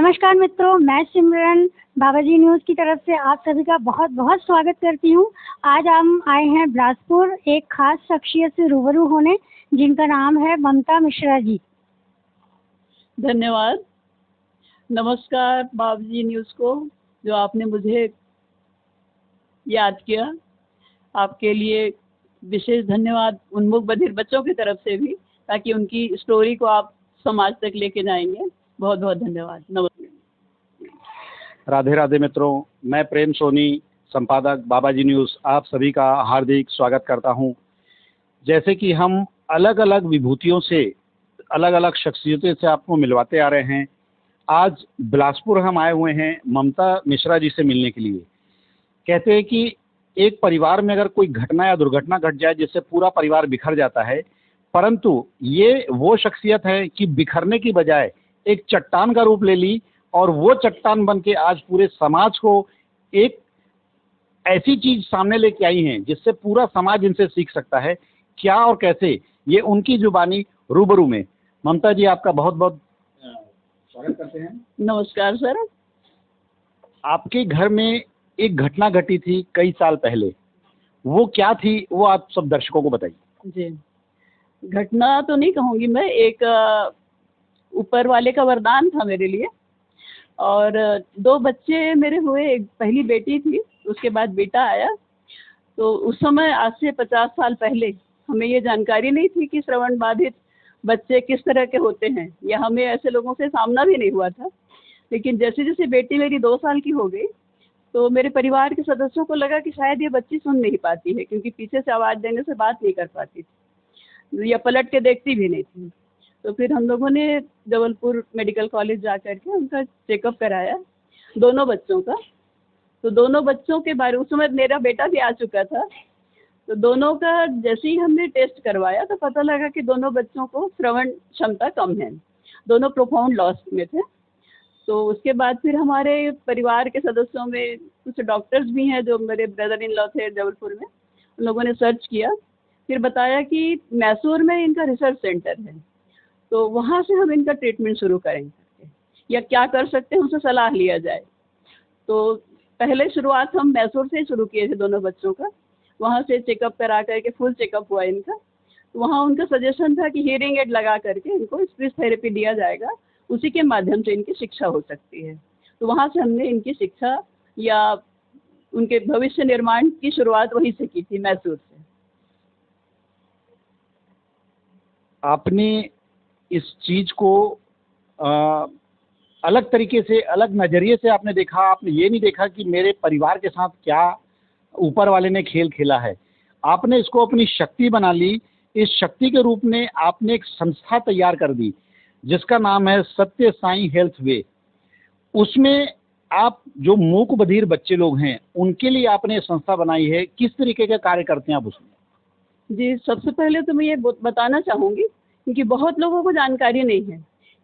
नमस्कार मित्रों, मैं सिमरन बाबाजी न्यूज़ की तरफ से आप सभी का बहुत बहुत स्वागत करती हूँ। आज हम आए हैं बिलासपुर एक खास शख्सियत से रूबरू होने, जिनका नाम है ममता मिश्रा जी। धन्यवाद। नमस्कार बाबाजी न्यूज़ को, जो आपने मुझे याद किया। आपके लिए विशेष धन्यवाद उन्मुख बधिर बच्चों की तरफ से भी, ताकि उनकी स्टोरी को आप समाज तक लेके जाएंगे। बहुत बहुत धन्यवाद। नमस्कार। राधे राधे मित्रों, मैं प्रेम सोनी, संपादक बाबाजी न्यूज़, आप सभी का हार्दिक स्वागत करता हूं। जैसे कि हम अलग अलग विभूतियों से, अलग अलग शख्सियतों से आपको मिलवाते आ रहे हैं, आज बिलासपुर हम आए हुए हैं ममता मिश्रा जी से मिलने के लिए। कहते हैं कि एक परिवार में अगर कोई घटना या दुर्घटना घट जाए जिससे पूरा परिवार बिखर जाता है, परंतु ये वो शख्सियत है कि बिखरने की बजाय एक चट्टान का रूप ले ली और वो चट्टान बन के आज पूरे समाज को एक ऐसी चीज सामने लेके आई हैं जिससे पूरा समाज इनसे सीख सकता है। क्या और कैसे, ये उनकी जुबानी रूबरू में। ममता जी, आपका बहुत बहुत स्वागत करते हैं। नमस्कार सर। आपके घर में एक घटना घटी थी कई साल पहले, वो क्या थी, वो आप सब दर्शकों को बताइए। जी, घटना तो नहीं कहूँगी मैं, एक ऊपर वाले का वरदान था मेरे लिए। और 2 बच्चे मेरे हुए, एक पहली बेटी थी, उसके बाद बेटा आया। तो उस समय आज से 50 साल पहले हमें ये जानकारी नहीं थी कि श्रवण बाधित बच्चे किस तरह के होते हैं, या हमें ऐसे लोगों से सामना भी नहीं हुआ था। लेकिन जैसे जैसे बेटी मेरी 2 साल की हो गई, तो मेरे परिवार के सदस्यों को लगा कि शायद ये बच्ची सुन नहीं पाती है, क्योंकि पीछे से आवाज़ देने से बात नहीं कर पाती थी या पलट के देखती भी नहीं थी। तो फिर हम लोगों ने जबलपुर मेडिकल कॉलेज जा कर के उनका चेकअप कराया, दोनों बच्चों का। तो दोनों बच्चों के बारे, उस समय मेरा बेटा भी आ चुका था। तो दोनों का जैसे ही हमने टेस्ट करवाया तो पता लगा कि दोनों बच्चों को श्रवण क्षमता कम है, दोनों प्रोफाउंड लॉस में थे। तो उसके बाद फिर हमारे परिवार के सदस्यों में कुछ डॉक्टर्स भी हैं जो मेरे ब्रदर इन लॉ थे जबलपुर में, उन लोगों ने सर्च किया, फिर बताया कि मैसूर में इनका रिसर्च सेंटर है, तो वहाँ से हम इनका ट्रीटमेंट शुरू करेंगे या क्या कर सकते हैं उनसे सलाह लिया जाए। तो पहले शुरुआत हम मैसूर से शुरू किए थे दोनों बच्चों का। वहाँ से चेकअप करा करके फुल चेकअप हुआ इनका। तो वहाँ उनका सजेशन था कि हियरिंग एड लगा करके इनको स्पीच थेरेपी दिया जाएगा, उसी के माध्यम से इनकी शिक्षा हो सकती है। तो वहाँ से हमने इनकी शिक्षा या उनके भविष्य निर्माण की शुरुआत वहीं से की थी, मैसूर से। आपने इस चीज को अलग तरीके से, अलग नजरिए से आपने देखा। आपने ये नहीं देखा कि मेरे परिवार के साथ क्या ऊपर वाले ने खेल खेला है, आपने इसको अपनी शक्ति बना ली। इस शक्ति के रूप में आपने एक संस्था तैयार कर दी जिसका नाम है सत्य साईं हेल्थ वे। उसमें आप जो मूक बधिर बच्चे लोग हैं उनके लिए आपने संस्था बनाई है। किस तरीके के कार्य करते हैं आप उसमें? जी, सबसे पहले तो मैं ये बताना चाहूँगी, क्योंकि बहुत लोगों को जानकारी नहीं है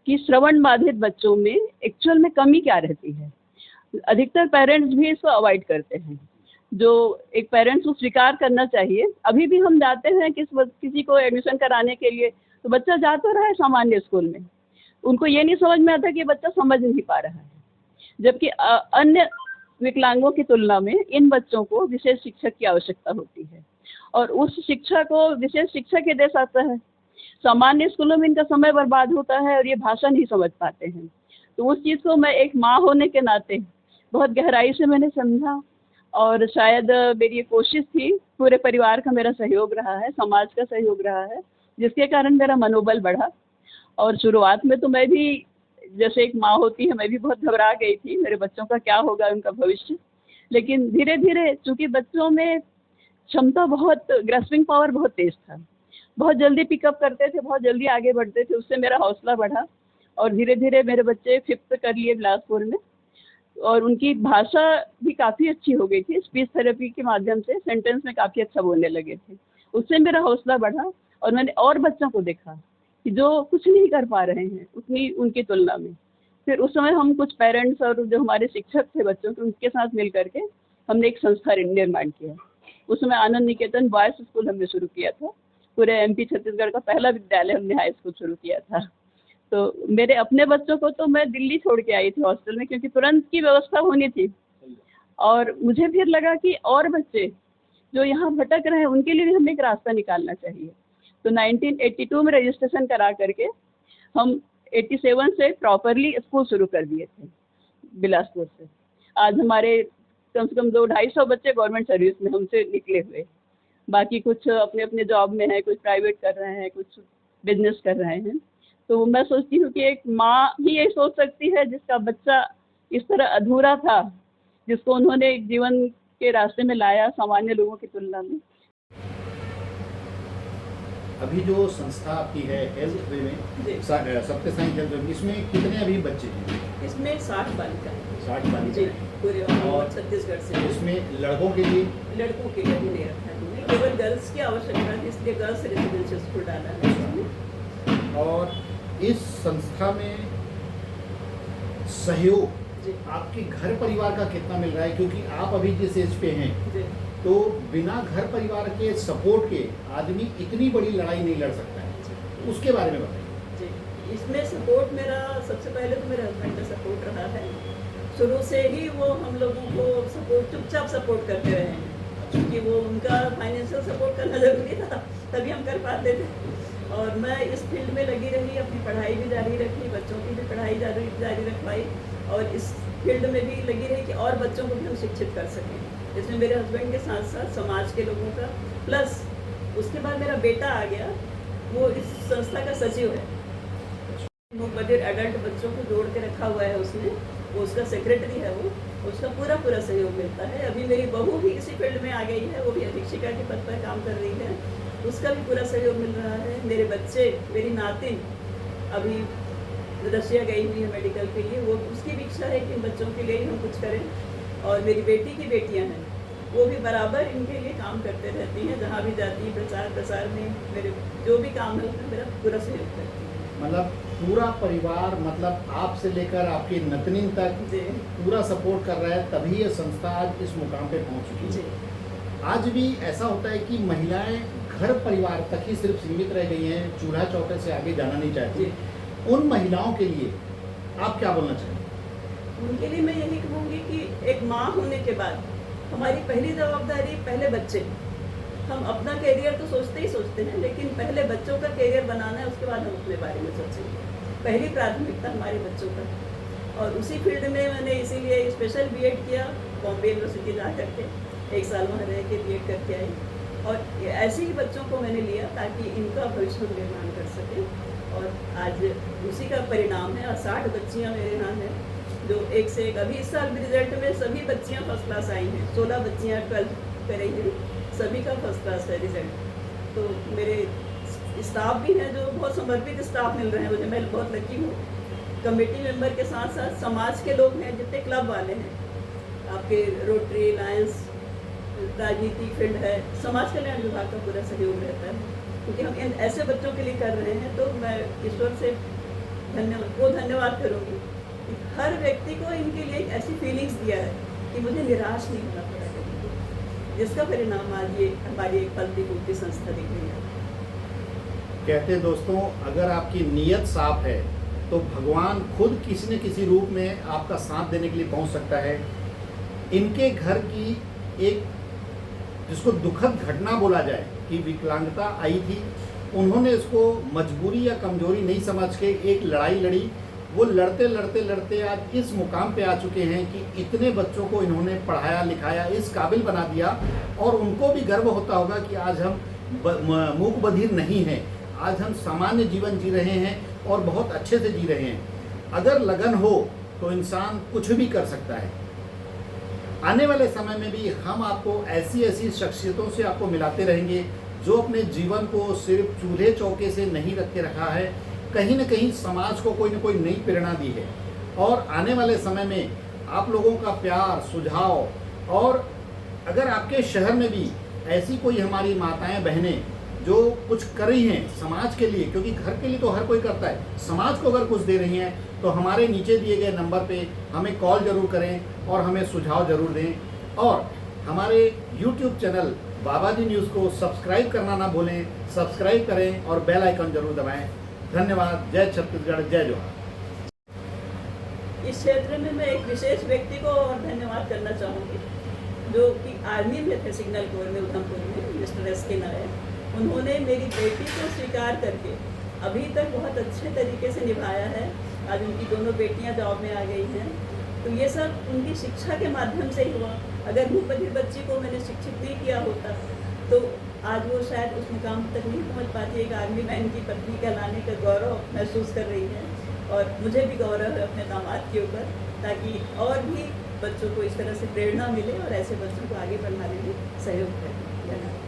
कि श्रवण बाधित बच्चों में एक्चुअल में कमी क्या रहती है। अधिकतर पेरेंट्स भी इसको अवॉइड करते हैं, जो एक पेरेंट्स को स्वीकार करना चाहिए। अभी भी हम जाते हैं किसी को एडमिशन कराने के लिए, तो बच्चा जा तो रहा है सामान्य स्कूल में, उनको ये नहीं समझ में आता कि बच्चा समझ नहीं पा रहा है, जबकि अन्य विकलांगों की तुलना में इन बच्चों को विशेष शिक्षक की आवश्यकता होती है, और उस शिक्षा को विशेष शिक्षक ही दे सकता है। सामान्य स्कूलों में इनका समय बर्बाद होता है और ये भाषा नहीं समझ पाते हैं। तो उस चीज़ को मैं एक माँ होने के नाते बहुत गहराई से मैंने समझा, और शायद मेरी ये कोशिश थी, पूरे परिवार का मेरा सहयोग रहा है, समाज का सहयोग रहा है, जिसके कारण मेरा मनोबल बढ़ा। और शुरुआत में तो मैं भी, जैसे एक माँ होती है, मैं भी बहुत घबरा गई थी, मेरे बच्चों का क्या होगा, उनका भविष्य। लेकिन धीरे धीरे, चूँकि बच्चों में क्षमता बहुत, ग्रास्पिंग पावर बहुत तेज था, बहुत जल्दी पिकअप करते थे, बहुत जल्दी आगे बढ़ते थे, उससे मेरा हौसला बढ़ा। और धीरे धीरे मेरे बच्चे 5th कर लिए बिलासपुर में, और उनकी भाषा भी काफ़ी अच्छी हो गई थी। स्पीच थेरेपी के माध्यम से सेंटेंस में काफ़ी अच्छा बोलने लगे थे, उससे मेरा हौसला बढ़ा। और मैंने और बच्चों को देखा कि जो कुछ नहीं कर पा रहे हैं उतनी उनकी तुलना में। फिर उस समय हम कुछ पेरेंट्स और जो हमारे शिक्षक थे बच्चों के, उनके साथ मिल करके हमने एक संस्था निर्माण किया। उसमें आनंद निकेतन बॉयज़ स्कूल हमने शुरू किया था। पूरे MP छत्तीसगढ़ का पहला विद्यालय हमने हाई स्कूल शुरू किया था। तो मेरे अपने बच्चों को तो मैं दिल्ली छोड़ के आई थी हॉस्टल में, क्योंकि तुरंत की व्यवस्था होनी थी। और मुझे फिर लगा कि और बच्चे जो यहाँ भटक रहे हैं उनके लिए भी हमें एक रास्ता निकालना चाहिए। तो 1982 में रजिस्ट्रेशन करा करके हम 87 से प्रॉपरली स्कूल शुरू कर दिए थे बिलासपुर से। आज हमारे कम से कम 200-250 बच्चे गवर्नमेंट सर्विस में हमसे निकले हुए, बाकी कुछ अपने अपने जॉब में है, कुछ प्राइवेट कर रहे हैं, कुछ बिजनेस कर रहे हैं। तो मैं सोचती हूँ कि एक माँ ही ये सोच सकती है जिसका बच्चा इस तरह अधूरा था, जिसको उन्होंने एक जीवन के रास्ते में लाया सामान्य लोगों की तुलना में। अभी जो संस्था आपकी है हेल्थ वे में, सत्य साई हेल्थ वे में, इसमें कितने अभी बच्चे हैं? इसमें 60 बालिका है। 60 बालिका जी, हैं। पूरे और छत्तीसगढ़ से। इसमें लड़कों के लिए? लड़कों के लिए भी नहीं रखा है हमने, केवल गर्ल्स की आवश्यकता थी, इसलिए गर्ल्स रेजिडेंशियल स्कूल डाला है इसमें। और इस संस्था में सहयोग जी आपके घर परिवार का कितना मिल रहा है? क्योंकि आप अभी जिस एज पे हैं, जी तो बिना घर परिवार के सपोर्ट के आदमी इतनी बड़ी लड़ाई नहीं लड़ सकता है, उसके बारे में बताइए। जी। इसमें सपोर्ट मेरा सबसे पहले तो मेरे हस्बैंड का सपोर्ट रहा है। शुरू से ही वो हम लोगों को सपोर्ट चुपचाप सपोर्ट करते रहे हैं, क्योंकि वो उनका फाइनेंशियल सपोर्ट करना ज़रूरी था, तभी हम कर पाते थे। और मैं इस फील्ड में लगी रही, अपनी पढ़ाई भी जारी रखी, बच्चों की भी पढ़ाई जारी रखवाई, और इस फील्ड में भी लगी रही कि और बच्चों को भी हम शिक्षित कर सकें। इसमें मेरे हस्बैंड के साथ साथ समाज के लोगों का, प्लस उसके बाद मेरा बेटा आ गया, वो इस संस्था का सचिव है। मूक बधिर एडल्ट बच्चों को जोड़ के रखा हुआ है उसने, वो उसका सेक्रेटरी है, वो उसका पूरा सहयोग मिलता है। अभी मेरी बहू भी इसी फील्ड में आ गई है, वो भी अधीक्षिका के पद पर काम कर रही है, उसका भी पूरा सहयोग मिल रहा है। मेरे बच्चे, मेरी नातिन अभी रशिया गई हुई है मेडिकल के लिए, वो उसकी भी इच्छा है कि इन बच्चों के लिए हम कुछ करें। और मेरी बेटी की बेटियां हैं, वो भी बराबर इनके लिए काम करते रहती हैं, जहाँ भी जाती है प्रसार में मेरे जो भी काम है उसमें मेरा पूरा सहयोग करती है। मतलब पूरा परिवार, मतलब आप से लेकर आपकी नतनीन तक पूरा सपोर्ट कर रहा है, तभी ये संस्था आज इस मुकाम पे पहुंच चुकी है। आज भी ऐसा होता है कि महिलाएं घर परिवार तक ही सिर्फ सीमित रह गई हैं, चूल्हा चौके से आगे जाना नहीं चाहती। उन महिलाओं के लिए आप क्या बोलना चाहेंगे? उनके लिए मैं यही कहूँगी कि एक माँ होने के बाद हमारी पहली जवाबदारी पहले बच्चे। हम अपना कैरियर तो सोचते हैं, लेकिन पहले बच्चों का कैरियर बनाना है, उसके बाद हम अपने बारे में सोचेंगे। पहली प्राथमिकता हमारे बच्चों का। और उसी फील्ड में मैंने इसीलिए स्पेशल बीएड किया बॉम्बे यूनिवर्सिटी जा करके, 1 साल वहाँ रह के बीएड करके आई। और ऐसे ही बच्चों को मैंने लिया ताकि इनका भविष्य हम निर्माण कर सकें। और आज उसी का परिणाम है। और 60 बच्चियाँ मेरे यहाँ हैं जो एक से एक, अभी इस साल भी रिजल्ट में सभी बच्चियाँ फर्स्ट क्लास आई हैं। 16 बच्चियाँ 12th कर रही हैं, सभी का फर्स्ट क्लास है रिजल्ट। तो मेरे स्टाफ भी हैं जो बहुत समर्पित स्टाफ मिल रहे हैं मुझे, मैं बहुत लकी हूँ। कमेटी मेंबर के साथ साथ समाज के लोग हैं, जितने क्लब वाले हैं, आपके रोटरी, लायंस, राजनीति फील्ड है, समाज कल्याण विभाग का पूरा सहयोग रहता है, क्योंकि हम इन ऐसे बच्चों के लिए कर रहे हैं। तो मैं ईश्वर से धन्यवाद करूँगी कि हर व्यक्ति को इनके लिए एक ऐसी फीलिंग्स दिया है कि मुझे निराश नहीं होना पड़ा, जिसका परिणाम आज ये हमारी एक फलती फूलती संस्था दिख रही है। कहते हैं दोस्तों, अगर आपकी नीयत साफ है तो भगवान खुद किसी न किसी रूप में आपका साथ देने के लिए पहुंच सकता है। इनके घर की एक, जिसको दुखद घटना बोला जाए, कि विकलांगता आई थी, उन्होंने इसको मजबूरी या कमजोरी नहीं समझ के एक लड़ाई लड़ी। वो लड़ते लड़ते लड़ते आज इस मुकाम पे आ चुके हैं कि इतने बच्चों को इन्होंने पढ़ाया लिखाया, इस काबिल बना दिया। और उनको भी गर्व होता होगा कि आज हम मूक बधिर नहीं हैं, आज हम सामान्य जीवन जी रहे हैं और बहुत अच्छे से जी रहे हैं। अगर लगन हो तो इंसान कुछ भी कर सकता है। आने वाले समय में भी हम आपको ऐसी शख्सियतों से आपको मिलाते रहेंगे जो अपने जीवन को सिर्फ चूल्हे चौके से नहीं रख के रखा है, कहीं न कहीं समाज को कोई न कोई नई प्रेरणा दी है। और आने वाले समय में आप लोगों का प्यार, सुझाव, और अगर आपके शहर में भी ऐसी कोई हमारी माताएं बहनें जो कुछ कर रही हैं समाज के लिए, क्योंकि घर के लिए तो हर कोई करता है, समाज को अगर कुछ दे रही हैं तो हमारे नीचे दिए गए नंबर पे हमें कॉल जरूर करें और हमें सुझाव जरूर दें। और हमारे YouTube चैनल बाबाजी न्यूज़ को सब्सक्राइब करना ना भूलें, सब्सक्राइब करें और बेल आइकन जरूर दबाएं। धन्यवाद। जय छत्तीसगढ़, जय जोहार। इस क्षेत्र में मैं एक विशेष व्यक्ति को और धन्यवाद करना चाहूँगी, जो कि आर्मी में थे, सिग्नल कोर में उधमपुर में, मिस्टर S.K. नायर। उन्होंने मेरी बेटी को स्वीकार करके अभी तक बहुत अच्छे तरीके से निभाया है। आज उनकी दोनों बेटियां जॉब में आ गई हैं। तो ये सब उनकी शिक्षा के माध्यम से ही हुआ। अगर मुँहबधिर बच्ची को मैंने शिक्षित नहीं किया होता तो आज वो शायद उस मुकाम तक नहीं पहुंच पाती। एक आर्मी मैन की पत्नी कहलाने का गौरव महसूस कर रही है, और मुझे भी गौरव है अपने दामाद के ऊपर, ताकि और भी बच्चों को इस तरह से प्रेरणा मिले और ऐसे बच्चों को आगे बढ़ाने में सहयोग करें। धन्यवाद।